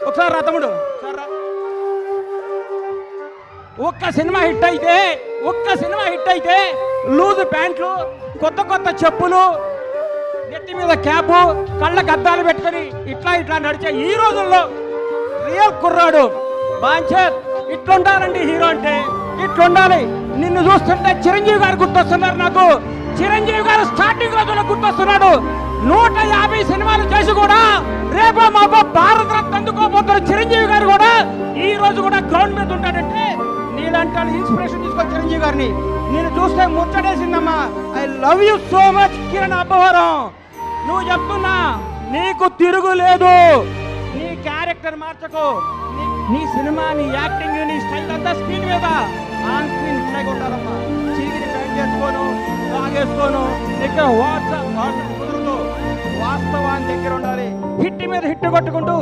ఒకసారి రా తమ్ముడు, ఒకసారి రా. ఒక్క సినిమా హిట్ అయితే లూజ్ ప్యాంట్లు, కొత్త కొత్త చెప్పులు, నెత్తి మీద క్యాపు, కళ్ళకు అద్దాలు పెట్టుకొని ఇట్లా నడిచే ఈ రోజుల్లో రియల్ కుర్రాడు బాంచర్ ఇట్లుండాలండి. హీరో అంటే ఇట్లుండాలి. నిన్ను చూస్తుంటే చిరంజీవి గారు గుర్తొస్తున్నారు నాకు. చిరంజీవి గారు స్టార్టింగ్ రోజుల్లో గుర్తొస్తున్నాడు. 150 సినిమాలు చేసి కూడా రేపో మాపో భారత రత్న అందుకోబోతున్న చిరంజీవి గారు కూడా ఈ రోజు కూడా గ్రౌండ్ మీద ఉంటాడంటే నీలాంటి ఇన్స్పిరేషన్ తీసుకో చిరంజీవి గారిని. నేను చూస్తే ముచ్చటేసిందమ్మా. I love you so much Kiran Abbavaram. నువ్వు చెప్తున్నా నీకు తిరుగులేదు. నీ క్యారెక్టర్ మార్చకు. నీ సినిమా, నీ యాక్టింగ్, నీ స్టైల్ అంతా స్క్రీన్ మీద ఆన్ స్క్రీన్ ఇట్లాగే ఉండాలమ్మా. చీగిరి ప్యాంట్ చేసుకోను, తాగేసుకోను, ఇక్కడ వాట్సాప్ కుదురుతూ వాస్తవాన్ని దగ్గర ఉండాలి. హిట్ మీద హిట్ కొట్టుకుంటూ